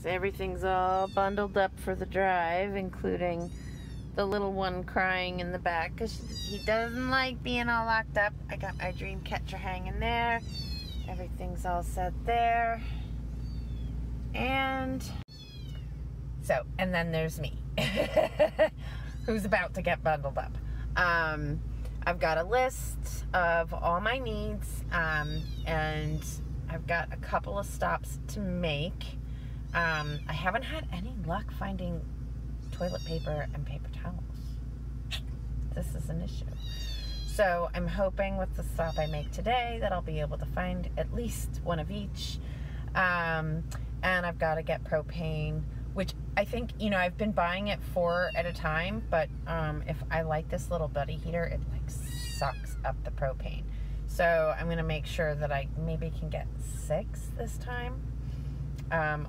So everything's all bundled up for the drive, including the little one crying in the back because he doesn't like being all locked up. I got my dream catcher hanging there. Everything's all set there. And so, and then there's me, who's about to get bundled up. I've got a list of all my needs, and I've got a couple of stops to make. I haven't had any luck finding toilet paper and paper towels. This is an issue. So I'm hoping with the stop I make today that I'll be able to find at least one of each. And I've got to get propane, which I think, you know, I've been buying it 4 at a time, but if I light this little buddy heater, it like sucks up the propane. So I'm going to make sure that I maybe can get 6 this time.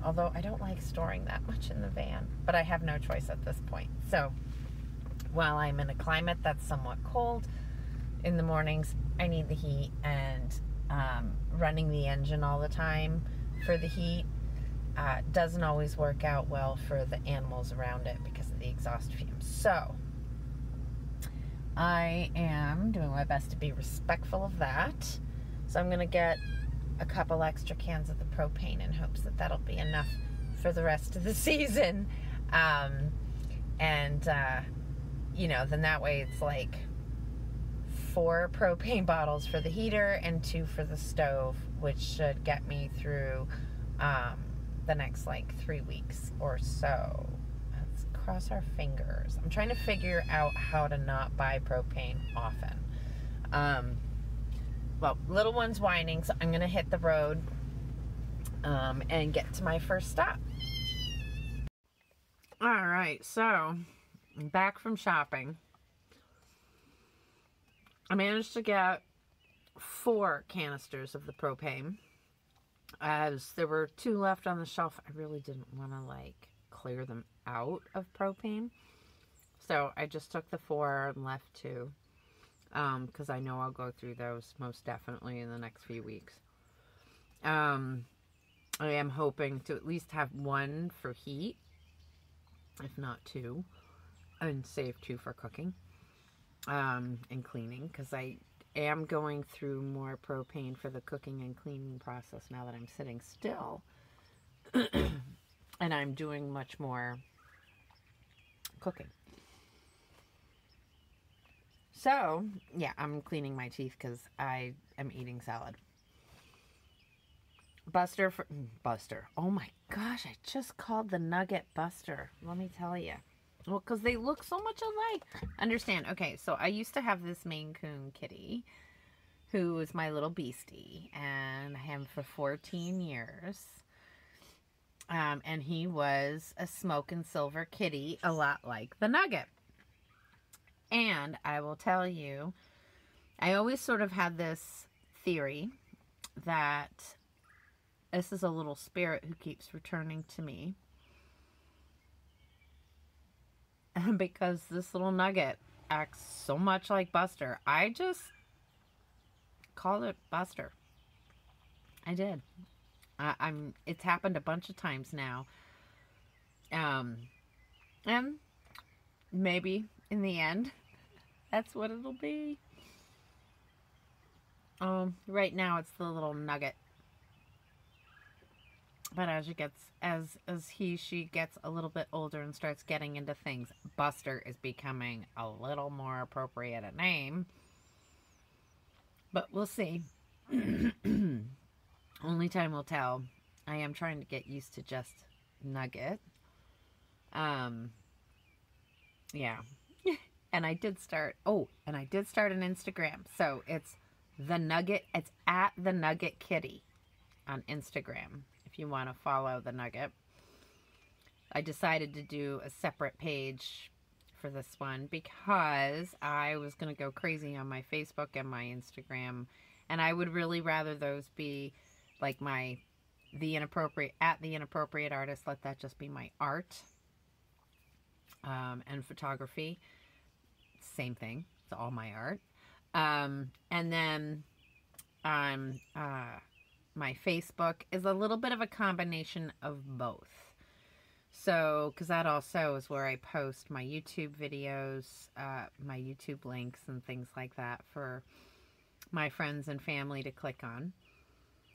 Although I don't like storing that much in the van, but I have no choice at this point. So while I'm in a climate that's somewhat cold, in the mornings I need the heat, and running the engine all the time for the heat doesn't always work out well for the animals around it because of the exhaust fumes. So I am doing my best to be respectful of that. So I'm going to get a couple extra cans of the propane in hopes that that'll be enough for the rest of the season. You know, then that way it's like 4 propane bottles for the heater and 2 for the stove, which should get me through the next like 3 weeks or so. Let's cross our fingers. I'm trying to figure out how to not buy propane often. Well, little one's whining, so I'm going to hit the road and get to my first stop. All right, so I'm back from shopping. I managed to get 4 canisters of the propane, as there were 2 left on the shelf. I really didn't want to like clear them out of propane, so I just took the 4 and left 2. Because I know I'll go through those most definitely in the next few weeks. I am hoping to at least have 1 for heat, if not 2, and save 2 for cooking and cleaning, because I am going through more propane for the cooking and cleaning process now that I'm sitting still. And I'm doing much more cooking. So, yeah, I'm cleaning my teeth because I am eating salad. Buster. Oh my gosh, I just called the nugget Buster. Let me tell you. Well, because they look so much alike. Understand. Okay, so I used to have this Maine Coon kitty who was my little beastie. And I had him for 14 years. And he was a smoke and silver kitty, a lot like the nugget. And I will tell you, I always sort of had this theory that this is a little spirit who keeps returning to me. Because this little nugget acts so much like Buster. I just called it Buster. I did. It's happened a bunch of times now. And maybe in the end, that's what it'll be. Right now it's the little nugget. But as she gets a little bit older and starts getting into things, Buster is becoming a little more appropriate a name. But we'll see. Only time will tell. I am trying to get used to just Nugget. Yeah. And I did start an Instagram. So it's the Nugget. It's at the Nugget Kitty on Instagram. If you want to follow the Nugget. I decided to do a separate page for this one because I was going to go crazy on my Facebook and my Instagram. And I would really rather those be like the Inappropriate Artist. Let that just be my art. And photography. Same thing. It's all my art. And then my Facebook is a little bit of a combination of both. So, because that also is where I post my YouTube videos, my YouTube links and things like that for my friends and family to click on.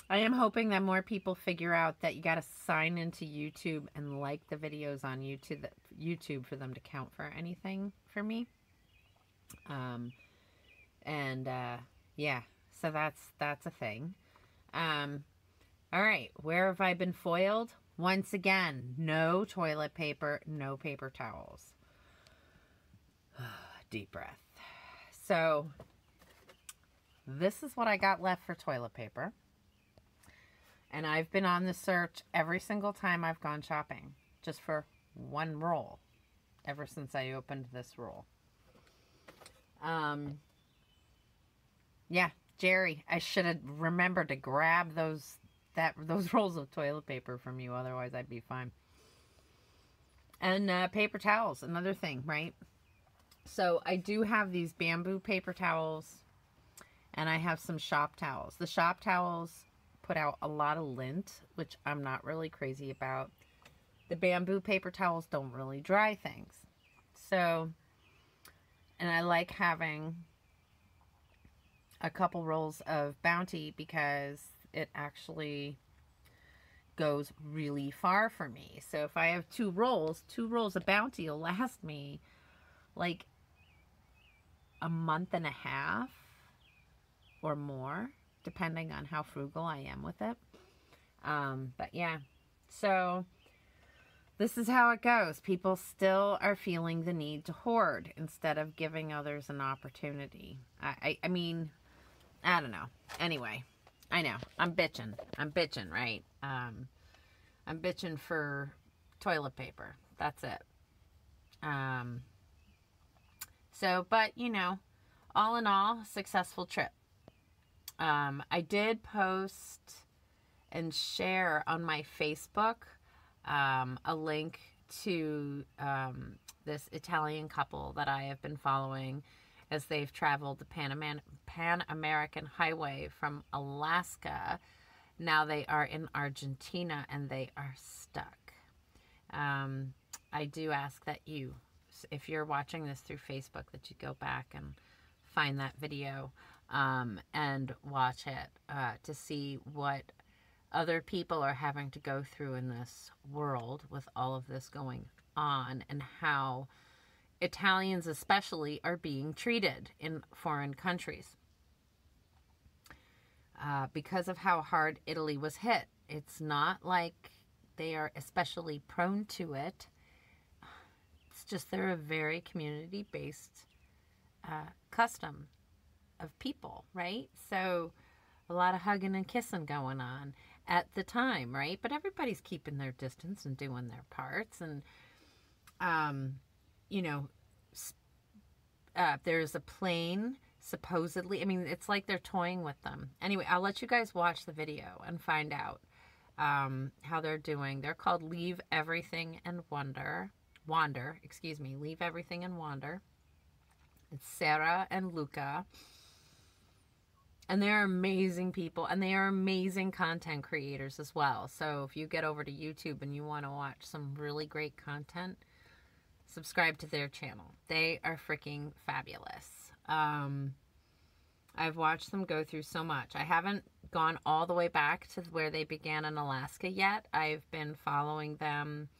I am hoping that more people figure out that you got to sign into YouTube and like the videos on YouTube for them to count for anything for me. Yeah, so that's a thing. All right, where have I been foiled? Once again, no toilet paper, no paper towels. Deep breath. So, this is what I got left for toilet paper. And I've been on the search every single time I've gone shopping, just for one roll, ever since I opened this roll. Yeah, Jerry, I should have remembered to grab those rolls of toilet paper from you, otherwise I'd be fine. And paper towels, another thing, right? So I do have these bamboo paper towels, and I have some shop towels. The shop towels put out a lot of lint, which I'm not really crazy about. The bamboo paper towels don't really dry things. So, and I like having a couple rolls of Bounty because it actually goes really far for me. So if I have two rolls of Bounty will last me like a month and a half or more, depending on how frugal I am with it. But yeah, so this is how it goes. People still are feeling the need to hoard instead of giving others an opportunity. I mean, I don't know. Anyway, I know. I'm bitching, right? I'm bitching for toilet paper. That's it. So, but, you know, all in all, successful trip. I did post and share on my Facebook a link to this Italian couple that I have been following as they've traveled the Pan American Highway from Alaska. Now they are in Argentina and they are stuck. I do ask that you, if you're watching this through Facebook, that you go back and find that video and watch it to see what other people are having to go through in this world with all of this going on, and how Italians especially are being treated in foreign countries because of how hard Italy was hit. It's not like they are especially prone to it. It's just they're a very community-based custom of people, right? So a lot of hugging and kissing going on at the time, right? But everybody's keeping their distance and doing their parts. And, you know, there's a plane, supposedly. I mean, it's like they're toying with them. Anyway, I'll let you guys watch the video and find out how they're doing. They're called Leave Everything and Wander. Leave Everything and Wander. It's Sarah and Luca. And they're amazing people, and they are amazing content creators as well. So if you get over to YouTube and you want to watch some really great content, subscribe to their channel. They are freaking fabulous. I've watched them go through so much. I haven't gone all the way back to where they began in Alaska yet. I've been following them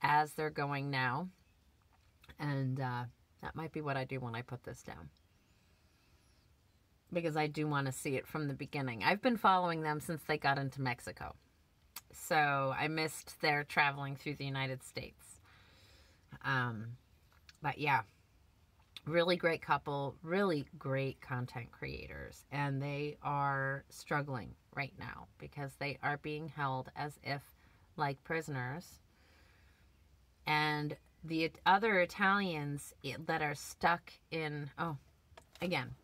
as they're going now. And that might be what I do when I put this down, because I do want to see it from the beginning. I've been following them since they got into Mexico. So I missed their traveling through the United States. But yeah, really great couple, really great content creators. And they are struggling right now because they are being held as if like prisoners. And the other Italians that are stuck in, again,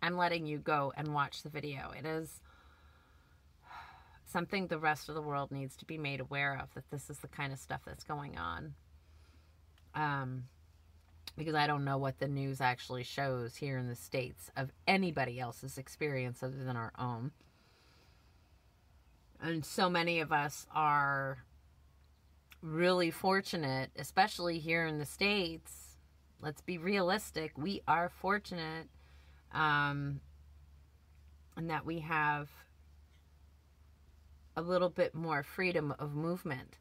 I'm letting you go and watch the video. It is something the rest of the world needs to be made aware of, that this is the kind of stuff that's going on. Because I don't know what the news actually shows here in the States of anybody else's experience other than our own. And so many of us are really fortunate, especially here in the States. Let's be realistic. We are fortunate in that we have a little bit more freedom of movement.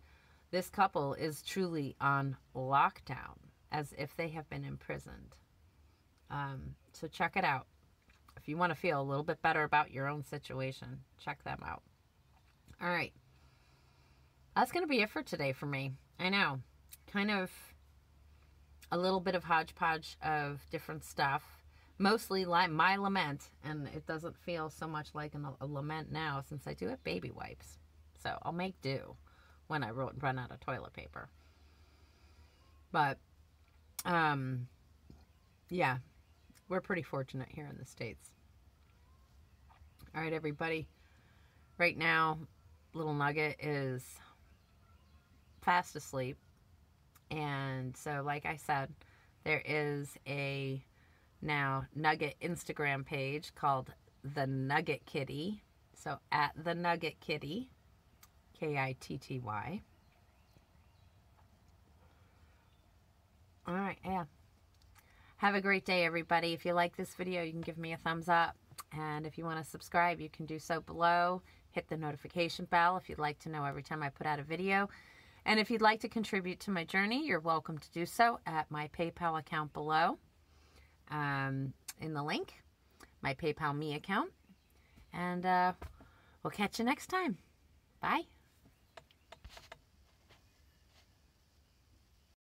This couple is truly on lockdown, as if they have been imprisoned. So check it out. If you want to feel a little bit better about your own situation, check them out. All right. That's going to be it for today for me. I know. Kind of a little bit of hodgepodge of different stuff. Mostly my lament, and it doesn't feel so much like a lament now since I do have baby wipes. So I'll make do when I run out of toilet paper. But, yeah, we're pretty fortunate here in the States. All right, everybody. Right now, little Nugget is fast asleep. And so, like I said, there is a now Nugget Instagram page called The Nugget Kitty. So at The Nugget Kitty, Kitty. All right, yeah. Have a great day, everybody. If you like this video, you can give me a thumbs up. And if you want to subscribe, you can do so below. Hit the notification bell if you'd like to know every time I put out a video. And if you'd like to contribute to my journey, you're welcome to do so at my PayPal account below. In the link, my PayPal Me account. And we'll catch you next time. Bye.